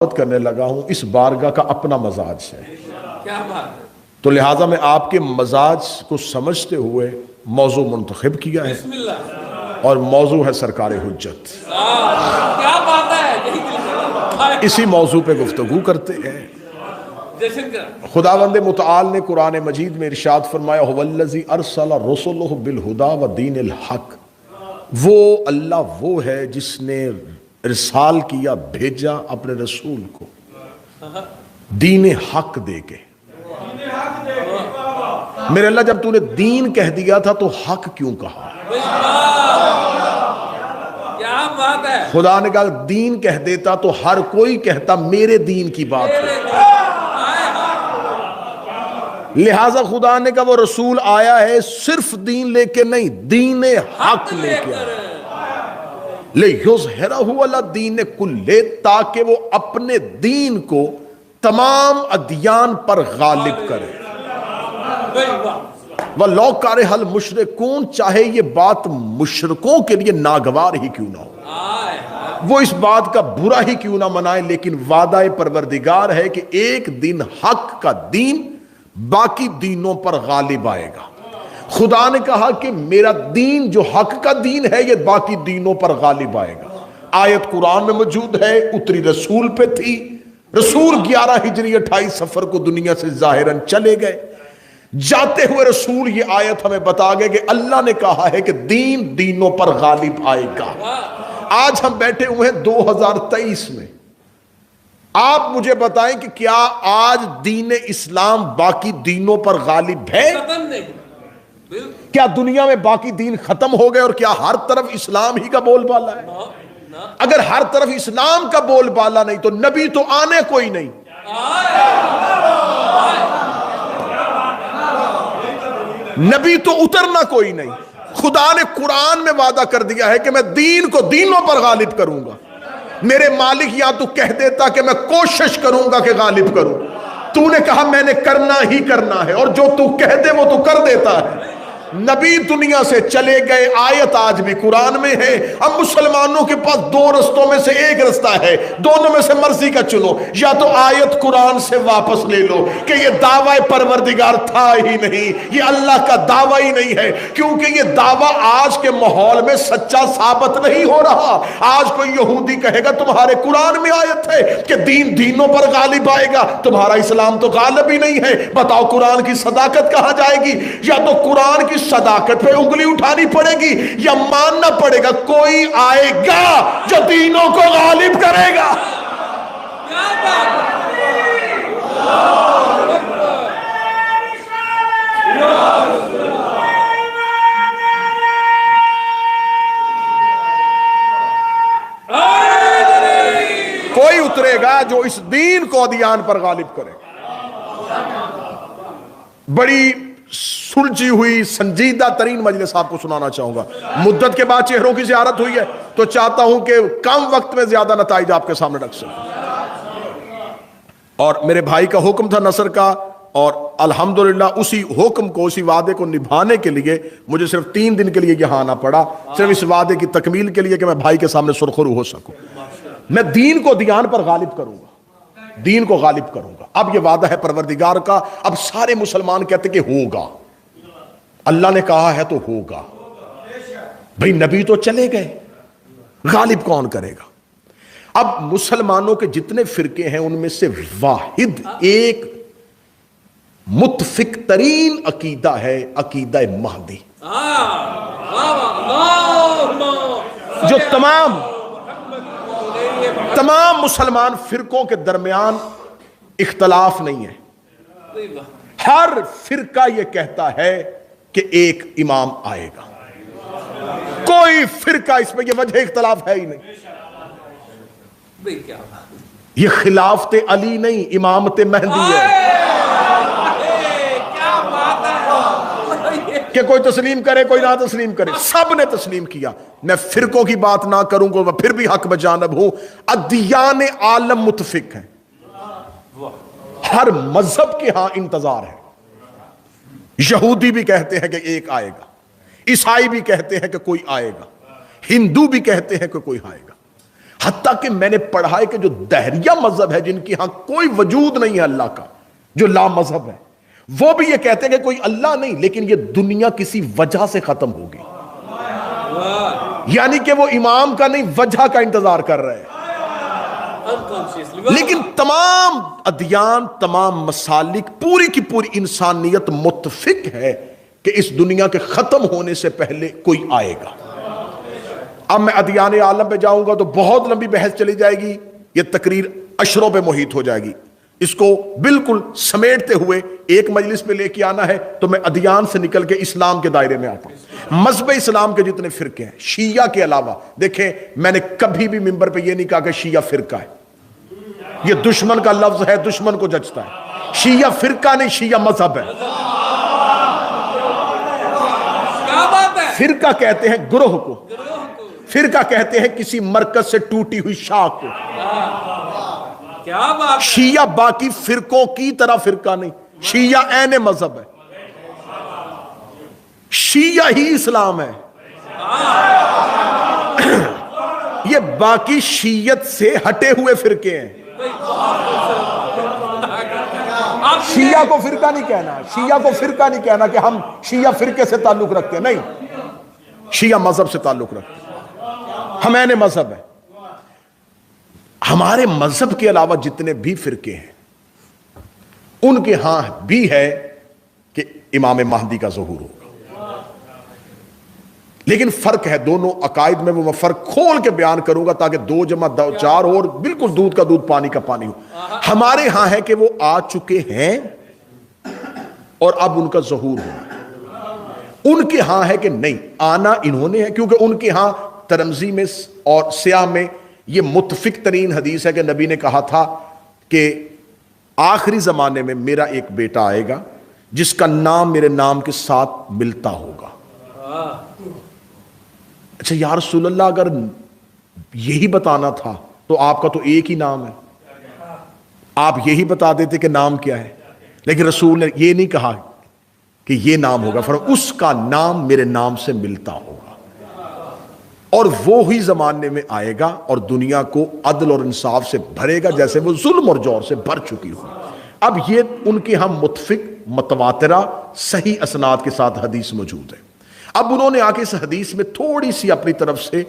کرنے لگا ہوں اس بارگاہ کا اپنا مزاج ہے، کیا بات ہے؟ تو لہٰذا میں آپ کے مزاج کو سمجھتے ہوئے موضوع منتخب کیا ہے، بسم اللہ، اور موضوع ہے سرکار حجت۔ کیا بات ہے؟ یہی دل کا اسی موضوع پہ گفتگو کرتے ہیں۔ جشن کا خداوند متعال نے قرآن مجید میں ارشاد فرمایا هو الذی ارسل رسلہ بالہدی ودین الحق، وہ اللہ وہ ہے جس نے ارسال کیا، بھیجا اپنے رسول کو دین حق دے کے۔ میرے اللہ، جب تو نے دین کہہ دیا تھا تو حق کیوں کہا؟ کیا بات ہے؟ خدا نے کہا دین کہہ دیتا تو ہر کوئی کہتا میرے دین کی بات ہے، لہٰذا خدا نے کہا وہ رسول آیا ہے صرف دین لے کے نہیں، دین حق لے کے آیا، لِيُظْهِرَهُ عَلَى الدِّينِ كُلِّهِ، تاکہ وہ اپنے دین کو تمام ادیان پر غالب کرے۔ وَلَوْ كَرِهَ الْمُشْرِكُونَ، چاہے یہ بات مشرکوں کے لیے ناگوار ہی کیوں نہ ہو، وہ اس بات کا برا ہی کیوں نہ منائے، لیکن وعدہ پروردگار ہے کہ ایک دن حق کا دین باقی دینوں پر غالب آئے گا۔ خدا نے کہا کہ میرا دین جو حق کا دین ہے یہ باقی دینوں پر غالب آئے گا۔ آیت قرآن میں موجود ہے، اتری رسول پہ تھی، رسول 11 ہجری 28 صفر کو دنیا سے ظاہراً چلے گئے۔ جاتے ہوئے رسول یہ آیت ہمیں بتا گئے کہ اللہ نے کہا ہے کہ دین دینوں پر غالب آئے گا۔ آج ہم بیٹھے ہوئے ہیں 2023 میں، آپ مجھے بتائیں کہ کیا آج دین اسلام باقی دینوں پر غالب ہے؟ ختم نہیں، کیا دنیا میں باقی دین ختم ہو گئے اور کیا ہر طرف اسلام ہی کا بول بالا ہے؟ اگر ہر طرف اسلام کا بول بالا نہیں تو نبی تو آنے کوئی نہیں، نبی تو اترنا کوئی نہیں۔ خدا نے قرآن میں وعدہ کر دیا ہے کہ میں دین کو دینوں پر غالب کروں گا۔ میرے مالک یا تو کہہ دیتا کہ میں کوشش کروں گا کہ غالب کروں، تو نے کہا میں نے کرنا ہی کرنا ہے، اور جو تو کہہ دے وہ تو کر دیتا ہے۔ نبی دنیا سے چلے گئے، آیت آج بھی قرآن میں ہے۔ اب مسلمانوں کے پاس دو رستوں میں سے ایک رستہ ہے، دونوں میں سے مرضی کا چنو، یا تو آیت قرآن سے واپس لے لو کہ یہ دعویٰ پروردگار تھا ہی نہیں، یہ اللہ کا دعویٰ ہی نہیں ہے، کیونکہ یہ دعویٰ آج کے ماحول میں سچا ثابت نہیں ہو رہا۔ آج کوئی یہودی کہے گا تمہارے قرآن میں آیت ہے کہ دین دینوں پر غالب آئے گا، تمہارا اسلام تو غالب ہی نہیں ہے، بتاؤ قرآن کی صداقت کہاں جائے گی؟ یا تو قرآن کی صداقت پہ انگلی اٹھانی پڑے گی یا ماننا پڑے گا کوئی آئے گا جو دینوں کو غالب کرے گا۔ کوئی اترے گا جو اس دین کو ادیان پر غالب کرے گا۔ بڑی سلجھی ہوئی سنجیدہ ترین مجلس آپ کو سنانا چاہوں گا۔ مدت کے بعد چہروں کی زیارت ہوئی ہے تو چاہتا ہوں کہ کم وقت میں زیادہ نتائج آپ کے سامنے رکھ سکوں۔ اور میرے بھائی کا حکم تھا نصر کا، اور الحمدللہ اسی حکم کو، اسی وعدے کو نبھانے کے لیے مجھے صرف 3 دن کے لیے یہاں آنا پڑا، صرف اس وعدے کی تکمیل کے لیے کہ میں بھائی کے سامنے سرخرو ہو سکوں۔ میں دین کو دیان پر غالب کروں گا، دین کو غالب کروں گا۔ اب یہ وعدہ ہے پروردگار کا، اب سارے مسلمان کہتے کہ ہوگا، اللہ نے کہا ہے تو ہوگا۔ بھئی نبی تو چلے گئے، غالب کون کرے گا؟ اب مسلمانوں کے جتنے فرقے ہیں ان میں سے واحد ایک متفق ترین عقیدہ ہے، عقیدہ مہدی، جو تمام مسلمان فرقوں کے درمیان اختلاف نہیں ہے۔ ہر فرقہ یہ کہتا ہے کہ ایک امام آئے گا، کوئی فرقہ اس میں یہ وجہ اختلاف ہے ہی نہیں۔ یہ خلافت علی نہیں، امامت مہدی ہے۔ کہ کوئی تسلیم کرے کوئی نہ تسلیم کرے، سب نے تسلیم کیا۔ میں فرقوں کی بات نہ کروں گا، میں پھر بھی حق بجانب ہوں۔ ادیان عالم متفق ہیں، ہر مذہب کے ہاں انتظار ہے۔ یہودی بھی کہتے ہیں کہ ایک آئے گا، عیسائی بھی کہتے ہیں کہ کوئی آئے گا، ہندو بھی کہتے ہیں کہ کوئی آئے گا۔ حتیٰ کہ میں نے پڑھا ہے کہ جو دہریہ مذہب ہے، جن کی ہاں کوئی وجود نہیں ہے اللہ کا، جو لا مذہب ہے، وہ بھی یہ کہتے ہیں کہ کوئی اللہ نہیں، لیکن یہ دنیا کسی وجہ سے ختم ہوگی، یعنی کہ وہ امام کا نہیں، وجہ کا انتظار کر رہے ہیں۔ لیکن تمام ادیان، تمام مسالک، پوری کی پوری انسانیت متفق ہے کہ اس دنیا کے ختم ہونے سے پہلے کوئی آئے گا۔ اب میں ادیان عالم پہ جاؤں گا تو بہت لمبی بحث چلی جائے گی، یہ تقریر اشروں پہ محیط ہو جائے گی۔ اس کو بالکل سمیٹتے ہوئے ایک مجلس پہ لے کے آنا ہے تو میں ادیان سے نکل کے اسلام کے دائرے میں آتا ہوں۔ مذہب اسلام کے جتنے فرقے ہیں شیعہ کے علاوہ، دیکھیں میں نے کبھی بھی ممبر پہ یہ نہیں کہا کہ شیعہ فرقہ ہے، یہ دشمن کا لفظ ہے، دشمن کو جچتا ہے۔ شیعہ فرقہ نہیں، شیعہ مذہب ہے۔ کیا بات ہے؟ فرقہ کہتے ہیں گروہ کو، فرقہ کہتے ہیں کسی مرکز سے ٹوٹی ہوئی شاخ کو۔ کیا بات ہے؟ شیعہ باقی فرقوں کی طرح فرقہ نہیں، شیعہ عین مذہب ہے، شیعہ ہی اسلام ہے۔ یہ باقی شیعت سے ہٹے ہوئے فرقے ہیں۔ شیعہ کو فرقہ نہیں کہنا، شیعہ کو فرقہ نہیں کہنا کہ ہم شیعہ فرقے سے تعلق رکھتے ہیں، نہیں، شیعہ مذہب سے تعلق رکھتے ہیں، ہم عین مذہب ہے۔ ہمارے مذہب کے علاوہ جتنے بھی فرقے ہیں ان کے ہاں بھی ہے کہ امام مہدی کا ظہور ہوگا، لیکن فرق ہے دونوں عقائد میں، وہ میں فرق کھول کے بیان کروں گا تاکہ 2 جمع 2 4 اور بالکل دودھ کا دودھ پانی کا پانی ہو۔ ہمارے ہاں ہے کہ وہ آ چکے ہیں اور اب ان کا ظہور ہونا، ان کے ہاں ہے کہ نہیں آنا انہوں نے ہے، کیونکہ ان کے ہاں ترمذی میں اور سیاہ میں یہ متفق ترین حدیث ہے کہ نبی نے کہا تھا کہ آخری زمانے میں میرا ایک بیٹا آئے گا جس کا نام میرے نام کے ساتھ ملتا ہوگا۔ اچھا یا رسول اللہ، اگر یہی بتانا تھا تو آپ کا تو ایک ہی نام ہے، آپ یہی بتا دیتے کہ نام کیا ہے، لیکن رسول نے یہ نہیں کہا کہ یہ نام ہوگا، فرمایا اس کا نام میرے نام سے ملتا ہوگا، اور وہی زمانے میں آئے گا اور دنیا کو عدل اور انصاف سے بھرے گا جیسے وہ ظلم اور جور سے بھر چکی ہو۔ اب یہ ان کے ہم متفق متواترہ صحیح اسناد کے ساتھ حدیث موجود ہے۔ اب انہوں نے آ کے اس حدیث میں تھوڑی سی اپنی طرف سے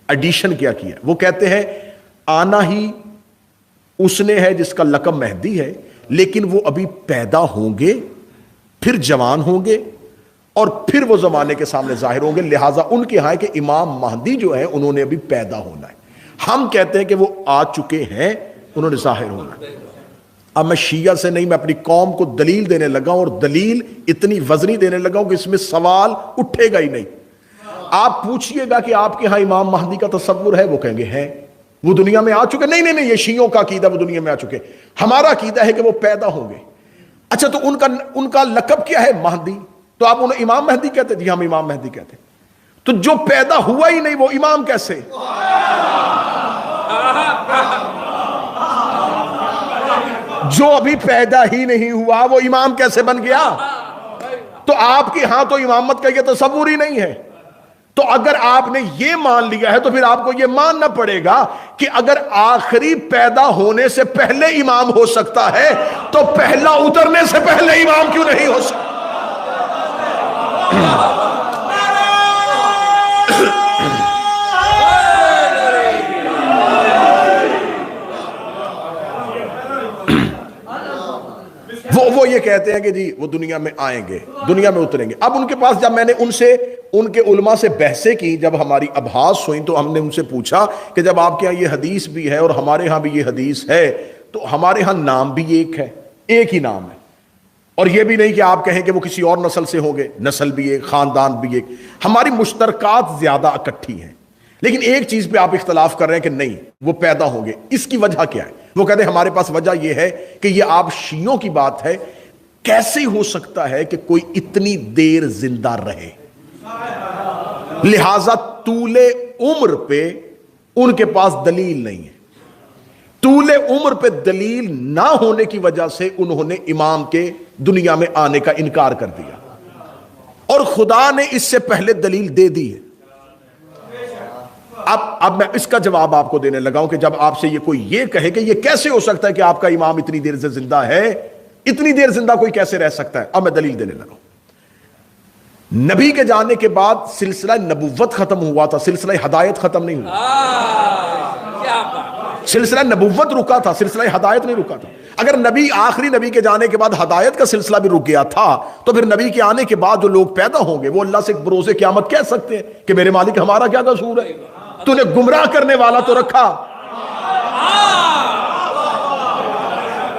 ایڈیشن کیا وہ کہتے ہیں آنا ہی اس نے ہے جس کا لقب مہدی ہے، لیکن وہ ابھی پیدا ہوں گے، پھر جوان ہوں گے اور پھر وہ زمانے کے سامنے ظاہر ہوں گے، لہٰذا ان کے ہاں کہ امام مہدی جو ہے انہوں نے ابھی پیدا ہونا ہے۔ ہم کہتے ہیں کہ وہ آ چکے ہیں، انہوں نے ظاہر ہونا ہے۔ اب میں شیعہ سے نہیں، میں اپنی قوم کو دلیل دینے لگا ہوں، اور دلیل اتنی وزنی دینے لگا ہوں کہ اس میں سوال اٹھے گا ہی نہیں۔ آپ پوچھئے گا کہ آپ کے ہاں امام مہدی کا تصور ہے، وہ کہیں گے ہے، وہ دنیا میں آ چکے۔ نہیں، یہ شیعوں کا عقیدہ وہ دنیا میں آ چکے، ہمارا عقیدہ ہے کہ وہ پیدا ہوں گے۔ اچھا تو ان کا لقب کیا ہے؟ مہدی۔ تو آپ انہیں امام مہدی کہتے؟ جی ہم امام مہدی کہتے۔ تو جو پیدا ہوا ہی نہیں وہ امام کیسے؟ جو ابھی پیدا ہی نہیں ہوا وہ امام کیسے بن گیا؟ تو آپ کے ہاں تو امامت کا یہ تصور ہی نہیں ہے۔ تو اگر آپ نے یہ مان لیا ہے تو پھر آپ کو یہ ماننا پڑے گا کہ اگر آخری پیدا ہونے سے پہلے امام ہو سکتا ہے تو پہلا اترنے سے پہلے امام کیوں نہیں ہو سکتا؟ وہ یہ کہتے ہیں کہ جی وہ دنیا میں آئیں گے، دنیا میں اتریں گے۔ اب ان کے پاس جب میں نے ان کے علماء سے بحثیں کی، جب ہماری ابحاث ہوئیں تو ہم نے ان سے پوچھا کہ جب آپ کے ہاں یہ حدیث بھی ہے اور ہمارے ہاں بھی یہ حدیث ہے تو ہمارے ہاں نام بھی ایک ہے، ایک ہی نام ہے، اور یہ بھی نہیں کہ آپ کہیں کہ وہ کسی اور نسل سے ہوں گے، نسل بھی ایک، خاندان بھی ایک، ہماری مشترکات زیادہ اکٹھی ہیں، لیکن ایک چیز پہ آپ اختلاف کر رہے ہیں کہ نہیں وہ پیدا ہوں گے۔ اس کی وجہ کیا ہے؟ وہ کہتے ہیں ہمارے پاس وجہ یہ ہے کہ یہ آپ شیعوں کی بات ہے، کیسے ہو سکتا ہے کہ کوئی اتنی دیر زندہ رہے؟ لہذا طول عمر پہ ان کے پاس دلیل نہیں ہے، طول عمر پہ دلیل نہ ہونے کی وجہ سے انہوں نے امام کے دنیا میں آنے کا انکار کر دیا، اور خدا نے اس سے پہلے دلیل دے دی ہے۔ اب میں اس کا جواب آپ کو دینے لگا ہوں کہ جب آپ سے یہ کوئی یہ کہے کہ یہ کیسے ہو سکتا ہے کہ آپ کا امام اتنی دیر سے زندہ ہے، اتنی دیر زندہ کوئی کیسے رہ سکتا ہے، اب میں دلیل دینے لگا ہوں۔ نبی کے جانے کے بعد سلسلہ نبوت ختم ہوا تھا، سلسلہ ہدایت ختم نہیں ہوا۔ کیا بات، سلسلہ نبوت رکا تھا، سلسلہ ہدایت نہیں رکا تھا۔ اگر نبی آخری نبی کے جانے کے بعد ہدایت کا سلسلہ بھی رک گیا تھا تو پھر نبی کے آنے کے بعد جو لوگ پیدا ہوں گے وہ اللہ سے بروز قیامت کہہ سکتے ہیں کہ میرے مالک ہمارا کیا قصور ہے، تو نے گمراہ کرنے والا تو رکھا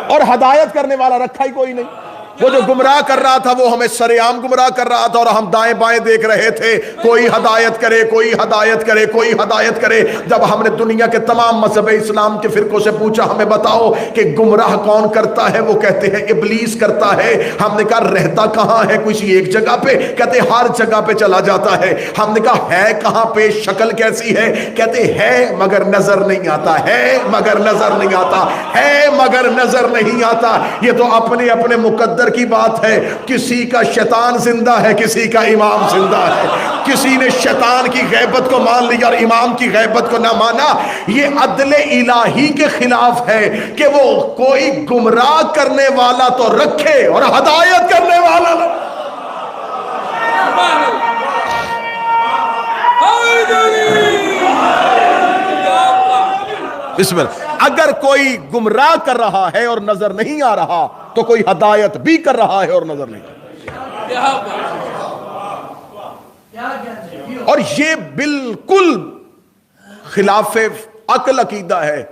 اور ہدایت کرنے والا رکھا ہی کوئی نہیں۔ وہ جو گمراہ کر رہا تھا وہ ہمیں سرعام گمراہ کر رہا تھا اور ہم دائیں بائیں دیکھ رہے تھے، کوئی ہدایت کرے، کوئی ہدایت کرے، کوئی ہدایت کرے۔ جب ہم نے دنیا کے تمام مذہب اسلام کے فرقوں سے پوچھا ہمیں بتاؤ کہ گمراہ کون کرتا ہے، وہ کہتے ہیں ابلیس کرتا ہے۔ ہم نے کہا رہتا کہاں ہے، کسی ایک جگہ پہ، کہتے ہر جگہ پہ چلا جاتا ہے۔ ہم نے کہا ہے کہاں پہ، شکل کیسی ہے، کہتے ہے مگر نظر نہیں آتا، ہے مگر نظر نہیں آتا، ہے مگر نظر نہیں آتا۔ یہ تو اپنے اپنے مقدر کی بات ہے، کسی کا شیطان زندہ ہے، کسی کا امام زندہ ہے۔ کسی نے شیطان کی غیبت کو مان لیا اور امام کی غیبت کو نہ مانا۔ یہ عدل الہی کے خلاف ہے کہ وہ کوئی گمراہ کرنے والا تو رکھے اور ہدایت کرنے والا نہ۔ بسم اللہ۔ اگر کوئی گمراہ کر رہا ہے اور نظر نہیں آ رہا تو کوئی ہدایت بھی کر رہا ہے اور نظر نہیں آ رہا۔ اور یہ بالکل خلاف عقل عقیدہ ہے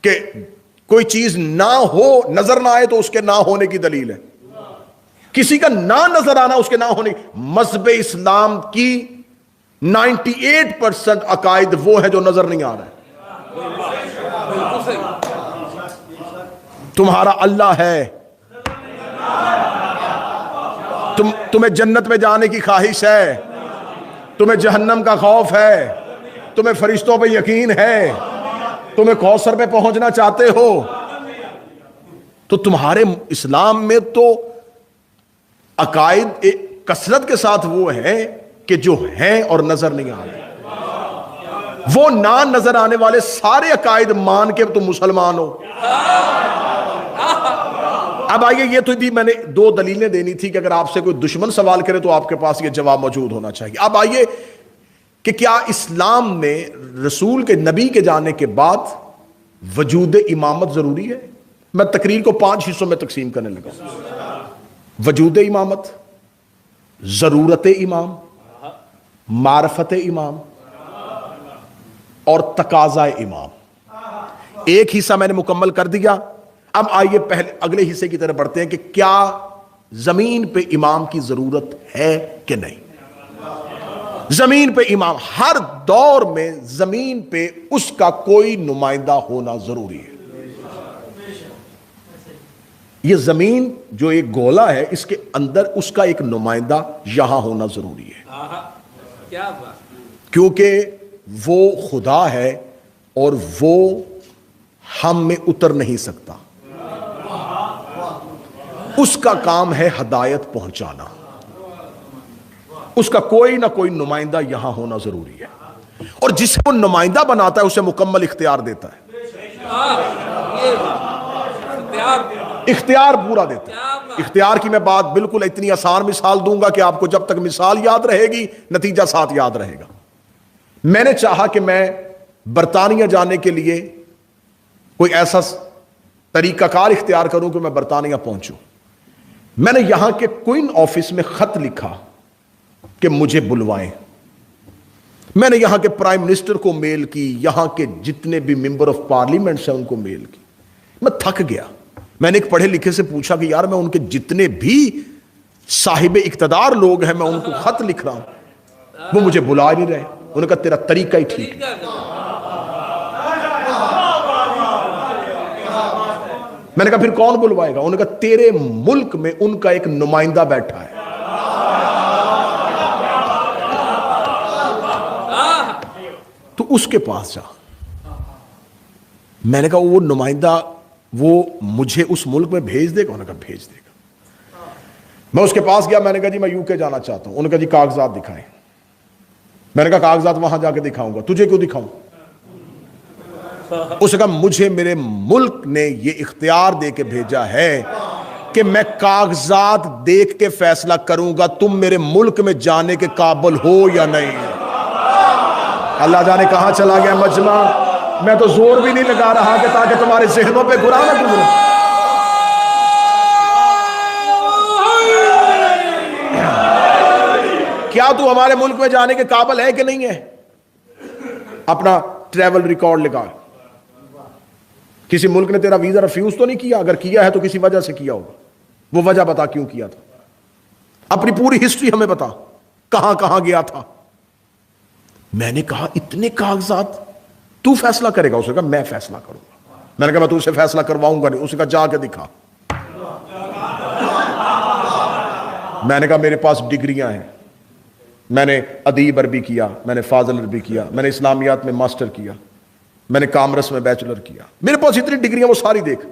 کہ کوئی چیز نہ ہو، نظر نہ آئے تو اس کے نہ ہونے کی دلیل ہے۔ کسی کا نہ نظر آنا اس کے نہ ہونے۔ مذہب اسلام کی 98% عقائد وہ ہے جو نظر نہیں آ رہا ہے۔ تمہارا اللہ ہے، تمہیں جنت میں جانے کی خواہش ہے، تمہیں جہنم کا خوف ہے، تمہیں فرشتوں پہ یقین ہے، تمہیں کوثر پہ پہنچنا چاہتے ہو، تو تمہارے اسلام میں تو عقائد کثرت کے ساتھ وہ ہے کہ جو ہیں اور نظر نہیں آ رہے۔ وہ نہ نظر آنے والے سارے عقائد مان کے تم مسلمان ہو۔ اب آئیے، یہ تو بھی میں نے 2 دلیلیں دینی تھی کہ اگر آپ سے کوئی دشمن سوال کرے تو آپ کے پاس یہ جواب موجود ہونا چاہیے۔ اب آئیے کہ کیا اسلام میں رسول کے نبی کے جانے کے بعد وجود امامت ضروری ہے؟ میں تقریر کو 5 حصوں میں تقسیم کرنے لگا۔ وجود امامت، ضرورت امام، معرفت امام اور تقاضا امام۔ ایک حصہ میں نے مکمل کر دیا۔ اب آئیے پہلے اگلے حصے کی طرف بڑھتے ہیں کہ کیا زمین پہ امام کی ضرورت ہے کہ نہیں۔ زمین پہ امام، ہر دور میں زمین پہ اس کا کوئی نمائندہ ہونا ضروری ہے۔ یہ زمین جو ایک گولا ہے، اس کے اندر اس کا ایک نمائندہ یہاں ہونا ضروری ہے، کیا بات، کیونکہ وہ خدا ہے اور وہ ہم میں اتر نہیں سکتا۔ اس کا کام ہے ہدایت پہنچانا، اس کا کوئی نہ کوئی نمائندہ یہاں ہونا ضروری ہے، اور جس کو نمائندہ بناتا ہے اسے مکمل اختیار دیتا ہے، اختیار پورا دیتا ہے۔ اختیار کی میں بات بالکل اتنی آسان مثال دوں گا کہ آپ کو جب تک مثال یاد رہے گی نتیجہ ساتھ یاد رہے گا۔ میں نے چاہا کہ میں برطانیہ جانے کے لیے کوئی ایسا طریقہ کار اختیار کروں کہ میں برطانیہ پہنچوں۔ میں نے یہاں کے کوئن آفس میں خط لکھا کہ مجھے بلوائیں۔ میں نے یہاں کے پرائم منسٹر کو میل کی، یہاں کے جتنے بھی ممبر آف پارلیمنٹس ہیں ان کو میل کی۔ میں تھک گیا۔ میں نے ایک پڑھے لکھے سے پوچھا کہ یار میں ان کے جتنے بھی صاحب اقتدار لوگ ہیں میں ان کو خط لکھ رہا ہوں، وہ مجھے بلا نہیں رہے۔ انہوں نے کہا تیرا طریقہ ہی ٹھیک ہے۔ میں نے کہا پھر کون بلوائے گا؟ انہوں نے کہا تیرے ملک میں ان کا ایک نمائندہ بیٹھا ہے، تو اس کے پاس جا۔ میں نے کہا وہ نمائندہ وہ مجھے اس ملک میں بھیج دے گا؟ انہوں نے کہا بھیج دے گا۔ میں اس کے پاس گیا، میں نے کہا جی میں UK جانا چاہتا ہوں۔ انہوں نے کہا جی کاغذات دکھائیں۔ میں نے کہا کاغذات وہاں جا کے دکھاؤں گا. تجھے کیوں دکھاؤں؟ اس نے کہا مجھے میرے ملک نے یہ اختیار دے کے بھیجا ہے کہ میں کاغذات دیکھ کے فیصلہ کروں گا تم میرے ملک میں جانے کے قابل ہو یا نہیں. اللہ جانے کہاں چلا گیا مجمع. میں تو زور بھی نہیں لگا رہا کہ تاکہ تمہارے ذہنوں پہ گرا نہ گزرے. کیا تو ہمارے ملک میں جانے کے قابل ہے کہ نہیں ہے؟ اپنا ٹریول ریکارڈ لگا. کسی ملک نے تیرا ویزا ریفیوز تو نہیں کیا؟ اگر کیا ہے تو کسی وجہ سے کیا ہوگا. وہ وجہ بتا کیوں کیا تھا. اپنی پوری ہسٹری ہمیں بتا, کہاں کہاں گیا تھا. میں نے کہا اتنے کاغذات تو فیصلہ کرے گا؟ اس نے کہا میں فیصلہ کروں گا. میں نے کہا میں تو اسے فیصلہ کرواؤں گا نہیں. اس نے کہا جا کے دکھا. میں نے کہا میرے پاس ڈگریاں ہیں, میں نے ادیب عربی کیا, میں نے فاضل عربی کیا, میں نے اسلامیات میں ماسٹر کیا, میں نے کامرس میں بیچلر کیا, میرے پاس اتنی ڈگریاں, وہ ساری دیکھ.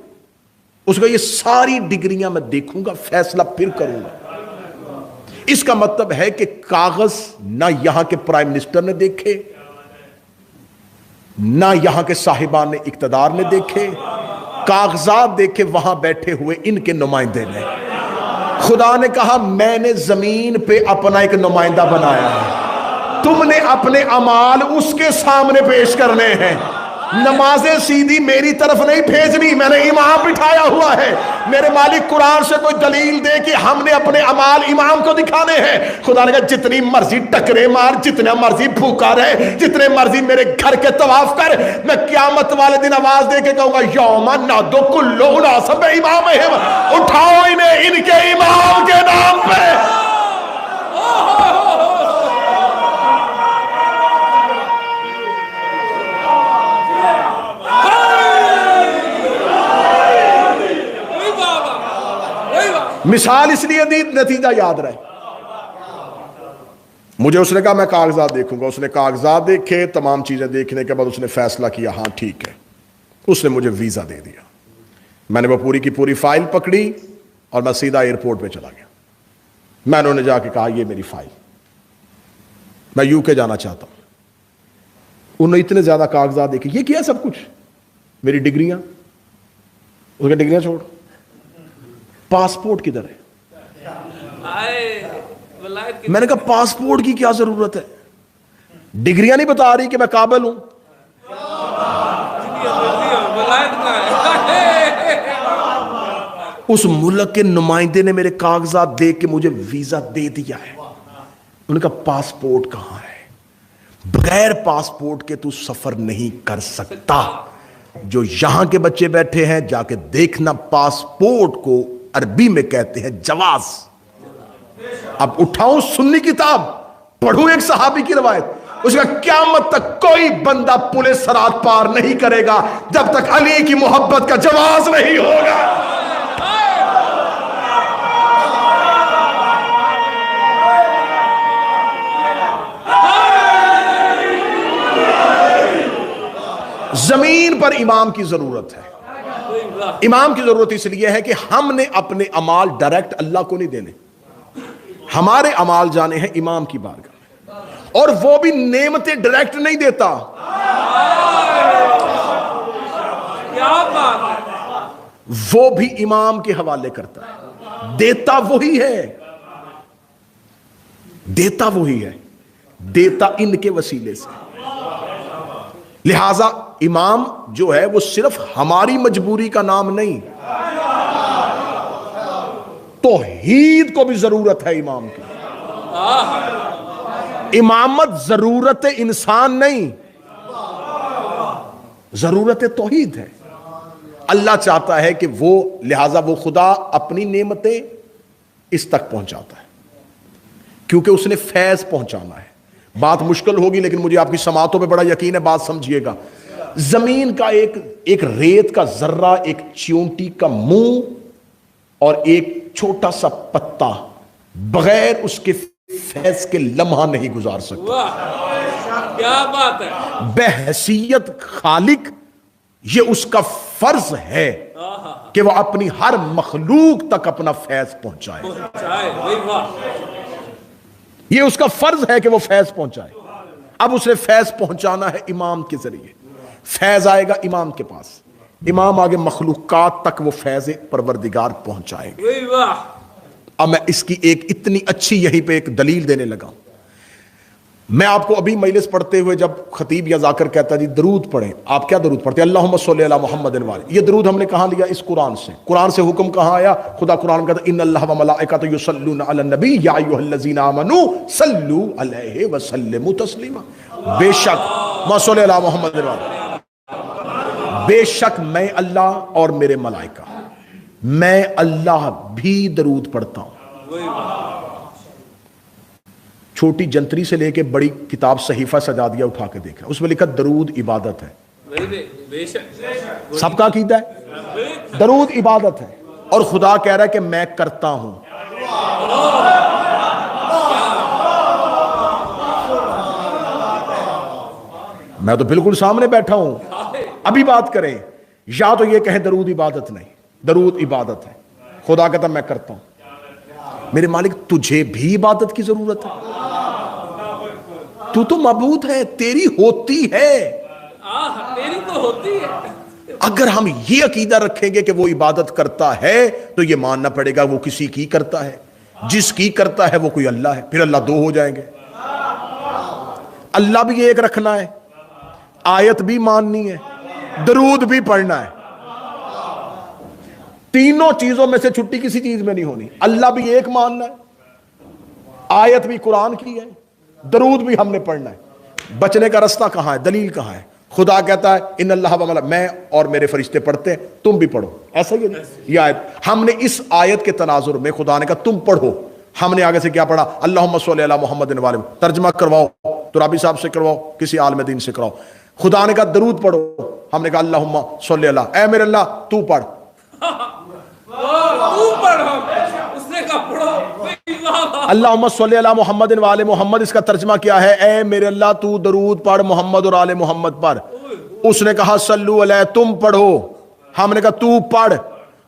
اس کا یہ ساری ڈگریاں میں دیکھوں گا, فیصلہ پھر کروں گا. اس کا مطلب ہے کہ کاغذ نہ یہاں کے پرائم منسٹر نے دیکھے, نہ یہاں کے صاحبان اقتدار نے دیکھے, کاغذات دیکھے وہاں بیٹھے ہوئے ان کے نمائندے نے. خدا نے کہا میں نے زمین پہ اپنا ایک نمائندہ بنایا ہے, تم نے اپنے اعمال اس کے سامنے پیش کرنے ہیں. نمازیں سیدھی میری طرف نہیں بھیجنی, میں نے امام بٹھایا ہوا ہے. میرے مالک قرآن سے کوئی دلیل دے کہ ہم نے اپنے اعمال امام کو دکھانے ہیں. خدا نے کہا جتنی مرضی ٹکرے مار, جتنا مرضی بھوکا رہے, جتنے مرضی میرے گھر کے طواف کر, میں قیامت والے دن آواز دے کے کہوں گا یوم نادو کلو اناس بامامہم, اٹھاؤ انہیں ان کے امام کے نام پہ. مثال اس لیے دی, نتیجہ یاد رہے. مجھے اس نے کہا میں کاغذات دیکھوں گا. اس نے کاغذات دیکھے, تمام چیزیں دیکھنے کے بعد اس نے فیصلہ کیا ہاں ٹھیک ہے. اس نے مجھے ویزا دے دیا. میں نے وہ پوری کی پوری فائل پکڑی اور میں سیدھا ایئرپورٹ پہ چلا گیا. میں نے انہیں جا کے کہا یہ میری فائل, میں یو کے جانا چاہتا ہوں. انہوں نے اتنے زیادہ کاغذات دیکھے. یہ کیا سب کچھ؟ میری ڈگریاں. اس کے ڈگریاں چھوڑ, پاسپورٹ کدھر ہے؟ میں نے کہا پاسپورٹ کی کیا ضرورت ہے؟ ڈگریاں نہیں بتا رہی کہ میں قابل ہوں. اس ملک کے نمائندے نے میرے کاغذات دیکھ کے مجھے ویزا دے دیا ہے. انہوں نے کہا پاسپورٹ کہاں ہے؟ بغیر پاسپورٹ کے تو سفر نہیں کر سکتا. جو یہاں کے بچے بیٹھے ہیں جا کے دیکھنا, پاسپورٹ کو عربی میں کہتے ہیں جواز. اب اٹھاؤں سنی کتاب, پڑھوں ایک صحابی کی روایت. اس کا قیامت تک کوئی بندہ پولیس سرات پار نہیں کرے گا جب تک علی کی محبت کا جواز نہیں ہوگا. زمین پر امام کی ضرورت ہے. امام کی ضرورت اس لیے ہے کہ ہم نے اپنے اعمال ڈائریکٹ اللہ کو نہیں دینے, ہمارے اعمال جانے ہیں امام کی بارگاہ میں, اور وہ بھی نعمتیں ڈائریکٹ نہیں دیتا. وہ بھی امام کے حوالے کرتا ہے. دیتا وہی ہے, دیتا وہی ہے, دیتا ان کے وسیلے سے. لہذا امام جو ہے وہ صرف ہماری مجبوری کا نام نہیں, توحید کو بھی ضرورت ہے امام کی. امامت ضرورت انسان نہیں, ضرورت توحید ہے. اللہ چاہتا ہے کہ وہ, لہذا وہ خدا اپنی نعمتیں اس تک پہنچاتا ہے کیونکہ اس نے فیض پہنچانا ہے. بات مشکل ہوگی لیکن مجھے آپ کی سماعتوں پہ بڑا یقین ہے, بات سمجھیے گا. زمین کا ایک ریت کا ذرہ, ایک چیونٹی کا منہ اور ایک چھوٹا سا پتا بغیر اس کے فیض کے لمحہ نہیں گزار سکتا. کیا بات ہے. بحیثیت خالق یہ اس کا فرض ہے کہ وہ اپنی ہر مخلوق تک اپنا فیض پہنچائے. یہ اس کا فرض ہے کہ وہ فیض پہنچائے. اب اسے فیض پہنچانا ہے امام کے ذریعے. فیض آئے گا امام کے پاس, امام آگے مخلوقات تک وہ فیض پروردگار پہنچائے گا. وہی واہ. اب میں اس کی ایک اتنی اچھی یہیں پہ ایک دلیل دینے لگا ہوں. میں آپ کو ابھی مجلس پڑھتے ہوئے جب خطیب یا ذاکر کہتا ہے جی درود پڑھیں, آپ کیا درود پڑھتے ہیں؟ اللہم صلی علی محمد والے. یہ درود ہم نے کہاں لیا؟ اس قرآن سے. قرآن سے حکم کہاں آیا؟ خدا قرآن میں کہتا ہے ان اللہ و ملائکۃ یصلون علی النبی یا ایھا الذین آمنوا صلوا علیہ وسلموا تسلیما. بے شک ما صلی علی محمد والے, بے شک میں اللہ اور میرے ملائکہ, میں اللہ بھی درود پڑھتا ہوں. چھوٹی جنتری سے لے کے بڑی کتاب صحیفہ سجادیہ اٹھا کے دیکھا, اس میں لکھا درود عبادت ہے. بے شک سب کا عقیدہ ہے درود عبادت ہے, اور خدا کہہ رہا ہے کہ میں کرتا ہوں. میں تو بالکل سامنے بیٹھا ہوں. ابھی بات کریں, یا تو یہ کہیں درود عبادت نہیں, درود عبادت ہے. خدا کہتا میں کرتا ہوں. میرے مالک تجھے بھی عبادت کی ضرورت ہے, تو معبود ہے, تیری ہوتی ہے. تیری تو ہوتی ہے. اگر ہم یہ عقیدہ رکھیں گے کہ وہ عبادت کرتا ہے تو یہ ماننا پڑے گا وہ کسی کی کرتا ہے, جس کی کرتا ہے وہ کوئی اللہ ہے. پھر اللہ دو ہو جائیں گے. اللہ بھی ایک رکھنا ہے, آیت بھی ماننی ہے, درود بھی پڑھنا ہے. تینوں چیزوں میں سے چھٹی کسی چیز میں نہیں ہونی. اللہ بھی ایک ماننا ہے, آیت بھی قرآن کی ہے, درود بھی ہم نے پڑھنا ہے. بچنے کا رستہ کہاں ہے؟ دلیل کہاں ہے؟ خدا کہتا ہے ان اللہ و ملائکۃ, میں اور میرے فرشتے پڑھتے ہیں, تم بھی پڑھو. ایسا ہی یہ آیت ہم نے اس آیت کے تناظر میں خدا نے کہا تم پڑھو. ہم نے آگے سے کیا پڑھا؟ اللہم صلی علی محمد والے. ترجمہ کرواؤ, ترابی صاحب سے کرواؤ, کسی عالم دین سے کراؤ. خدا نے کہا درود پڑھو, ہم نے کہا اللہم صلی علی, اے میرے اللہ تو پڑھ. اللہم صلی علی محمد والے محمد, اس کا ترجمہ کیا ہے؟ اے میرے اللہ تو درود پڑھ محمد اور آل محمد پر. اس نے کہا صلو علیہ, تم پڑھو. ہم نے کہا تو پڑھ.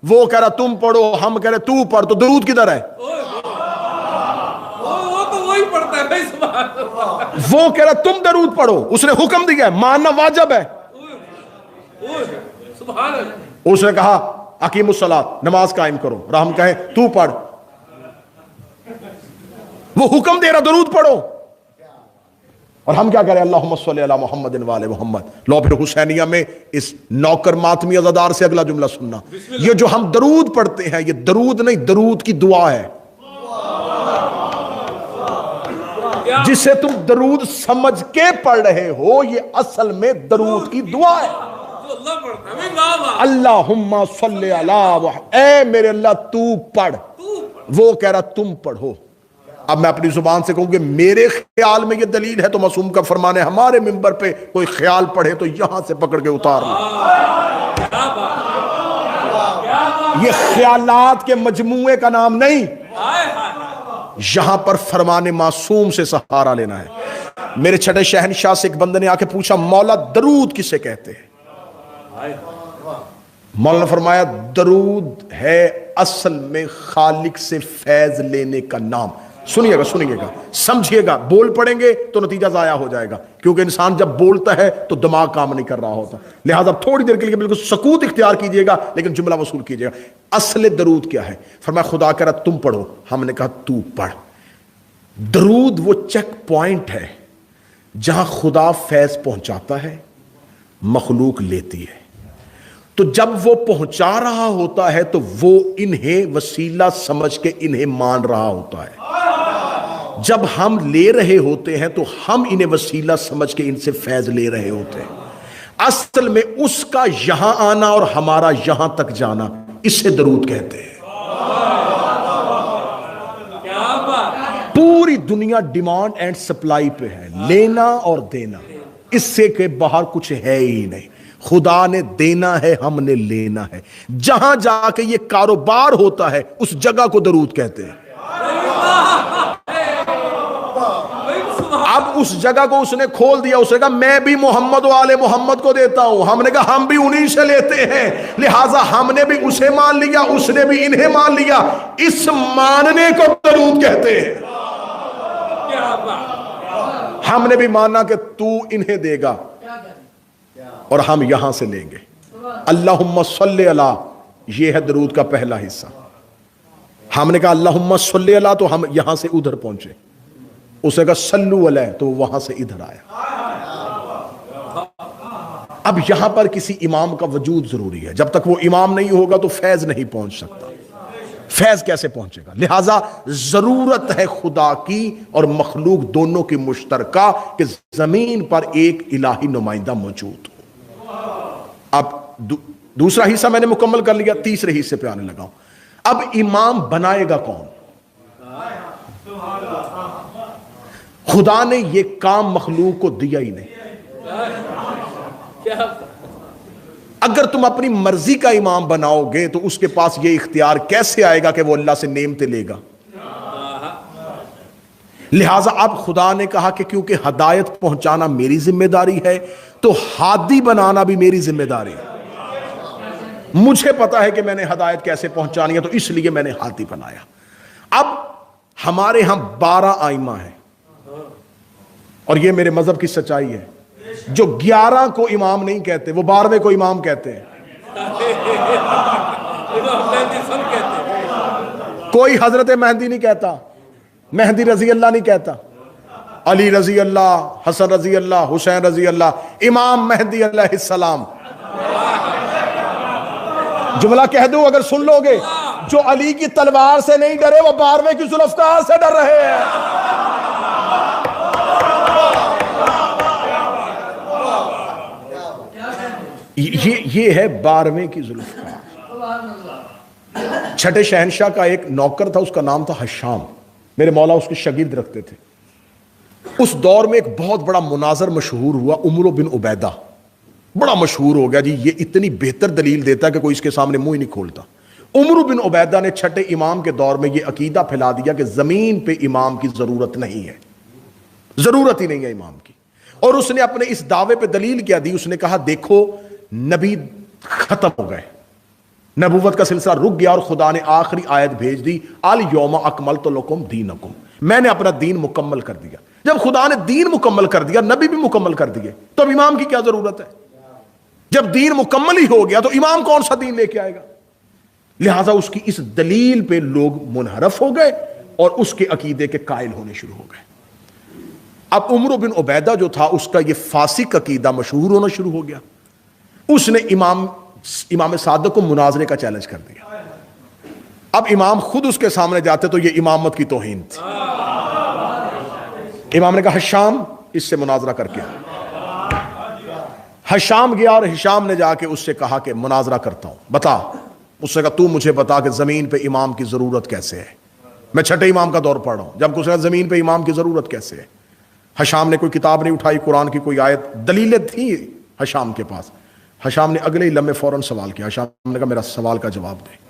وہ کہہ رہا تم پڑھو, ہم کہہ رہے تو پڑھ. تو درود کدھر ہے؟ وہ کہہ رہا تم درود پڑھو, اس نے حکم دیا ہے, ماننا واجب ہے. اس نے کہا اقیم الصلاۃ, نماز قائم کرو. اور ہم کہیں تو پڑھ. وہ حکم دے رہا درود پڑھو, اور ہم کیا کریں؟ اللہم صلی علی محمد والے محمد. لو پھر حسینیہ میں اس نوکر ماتمی عزادار سے اگلا جملہ سننا. یہ جو ہم درود پڑھتے ہیں یہ درود نہیں, درود کی دعا ہے. جسے تم درود سمجھ کے پڑھ رہے ہو یہ اصل میں درود کی دعا ہے. اللہم صلی علی, اے میرے اللہ تو پڑھ. وہ کہہ رہا تم پڑھو. اب میں اپنی زبان سے کہوں کہ میرے خیال میں یہ دلیل ہے, تو معصوم کا فرمان ہے ہمارے منبر پہ کوئی خیال پڑھے تو یہاں سے پکڑ کے اتارنا. یہ خیالات کے مجموعے کا نام نہیں, یہاں پر فرمان معصوم سے سہارا لینا ہے. میرے چھٹے شہنشاہ سے ایک بندے نے آ کے پوچھا مولا درود کسے کہتے ہیں؟ مولانا نے فرمایا درود ہے اصل میں خالق سے فیض لینے کا نام. سنیے گا سمجھیے گا. بول پڑیں گے تو نتیجہ ضائع ہو جائے گا, کیونکہ انسان جب بولتا ہے تو دماغ کام نہیں کر رہا ہوتا. لہذا تھوڑی دیر کے لیے بالکل سکوت اختیار کیجئے گا, لیکن جملہ وصول کیجئے گا. اصل درود کیا ہے؟ فرمایا خدا کہہ رہا تم پڑھو, ہم نے کہا تو پڑھ. درود وہ چیک پوائنٹ ہے جہاں خدا فیض پہنچاتا ہے, مخلوق لیتی ہے. تو جب وہ پہنچا رہا ہوتا ہے تو وہ انہیں وسیلہ سمجھ کے انہیں مان رہا ہوتا ہے. جب ہم لے رہے ہوتے ہیں تو ہم انہیں وسیلہ سمجھ کے ان سے فیض لے رہے ہوتے ہیں. اصل میں اس کا یہاں آنا اور ہمارا یہاں تک جانا, اسے درود کہتے ہیں. پوری دنیا ڈیمانڈ اینڈ سپلائی پہ ہے, لینا اور دینا, اس سے کہ باہر کچھ ہے ہی نہیں. خدا نے دینا ہے, ہم نے لینا ہے. جہاں جا کے یہ کاروبار ہوتا ہے اس جگہ کو درود کہتے ہیں. اب اس جگہ کو اس نے کھول دیا, اس نے کہا میں بھی محمد و آل محمد کو دیتا ہوں. ہم نے کہا ہم بھی انہی سے لیتے ہیں, لہٰذا ہم نے بھی اسے مان لیا, اس نے بھی انہیں مان لیا. اس ماننے کو درود کہتے ہیں. ہم نے بھی مانا کہ تو انہیں دے گا اور ہم یہاں سے لیں گے. اللہم صلی علی، یہ ہے درود کا پہلا حصہ. ہم نے کہا اللہم صلی علی تو ہم یہاں سے ادھر پہنچے. اسے کہا صلو علیہ تو وہاں سے ادھر آیا. اب یہاں پر کسی امام کا وجود ضروری ہے. جب تک وہ امام نہیں ہوگا تو فیض نہیں پہنچ سکتا. فیض کیسے پہنچے گا؟ لہٰذا ضرورت ہے خدا کی اور مخلوق دونوں کی مشترکہ کہ زمین پر ایک الہی نمائندہ موجود ہو. اب دوسرا حصہ میں نے مکمل کر لیا، تیسرے حصے پہ آنے لگا ہوں. اب امام بنائے گا کون؟ خدا نے یہ کام مخلوق کو دیا ہی نہیں. اگر تم اپنی مرضی کا امام بناؤ گے تو اس کے پاس یہ اختیار کیسے آئے گا کہ وہ اللہ سے نعمتیں لے گا؟ لہٰذا اب خدا نے کہا کہ کیونکہ ہدایت پہنچانا میری ذمہ داری ہے تو ہادی بنانا بھی میری ذمہ داری ہے. مجھے پتا ہے کہ میں نے ہدایت کیسے پہنچانی ہے تو اس لیے میں نے ہادی بنایا. اب ہمارے ہاں 12 آئمہ ہیں اور یہ میرے مذہب کی سچائی ہے. جو 11 کو امام نہیں کہتے وہ 12ویں کو امام کہتے ہیں. کوئی حضرت مہدی نہیں کہتا، مہدی رضی اللہ نہیں کہتا، علی رضی اللہ، حسن رضی اللہ، حسین رضی اللہ، امام مہدی علیہ السلام. جملہ کہہ دوں اگر سن لو گے، جو علی کی تلوار سے نہیں ڈرے وہ 12ویں کی ذوالفقار سے ڈر رہے ہیں. یہ ہے 12ویں کی ذوالفقار. چھٹے شہنشاہ کا ایک نوکر تھا، اس کا نام تھا حشام. میرے مولا اس کے شاگرد رکھتے تھے. اس دور میں ایک بہت بڑا مناظر مشہور ہوا، عمرو بن عبیدہ. بڑا مشہور ہو گیا جی، یہ اتنی بہتر دلیل دیتا ہے کہ کوئی اس کے سامنے منہ ہی نہیں کھولتا. عمرو بن عبیدہ نے چھٹے امام کے دور میں یہ عقیدہ پھیلا دیا کہ زمین پہ امام کی ضرورت نہیں ہے، ضرورت ہی نہیں ہے امام کی. اور اس نے اپنے اس دعوے پہ دلیل کیا دی؟ اس نے کہا دیکھو نبی ختم ہو گئے، نبوت کا سلسلہ رک گیا اور خدا نے آخری آیت بھیج دی، الیوم اکملت لکم دینکم، میں نے اپنا دین مکمل کر دیا. جب خدا نے دین مکمل کر دیا، نبی بھی مکمل کر دیے، تو اب امام کی کیا ضرورت ہے؟ جب دین مکمل ہی ہو گیا تو امام کون سا دین لے کے آئے گا؟ لہٰذا اس کی اس دلیل پہ لوگ منحرف ہو گئے اور اس کے عقیدے کے قائل ہونے شروع ہو گئے. اب عمرو بن عبیدہ جو تھا اس کا یہ فاسق عقیدہ مشہور ہونا شروع ہو گیا. اس نے امام صادق کو مناظرے کا چیلنج کر دیا. اب امام خود اس کے سامنے جاتے تو یہ امامت کی توہین تھی. امام نے کہا حشام اس سے مناظرہ کر کے. حشام گیا اور ہشام نے جا کے اس سے کہا کہ مناظرہ کرتا ہوں، بتا. اس سے کہا تو مجھے بتا کہ زمین پہ امام کی ضرورت کیسے ہے؟ میں چھٹے امام کا دور پڑھ رہا ہوں. جب اس نے کہا زمین پہ امام کی ضرورت کیسے ہے، حشام نے کوئی کتاب نہیں اٹھائی، قرآن کی کوئی آیت، دلیلیں تھی حشام کے پاس. حشام نے اگلے ہی لمحے فوراً سوال کیا. حشام نے کہا میرا سوال کا جواب دے.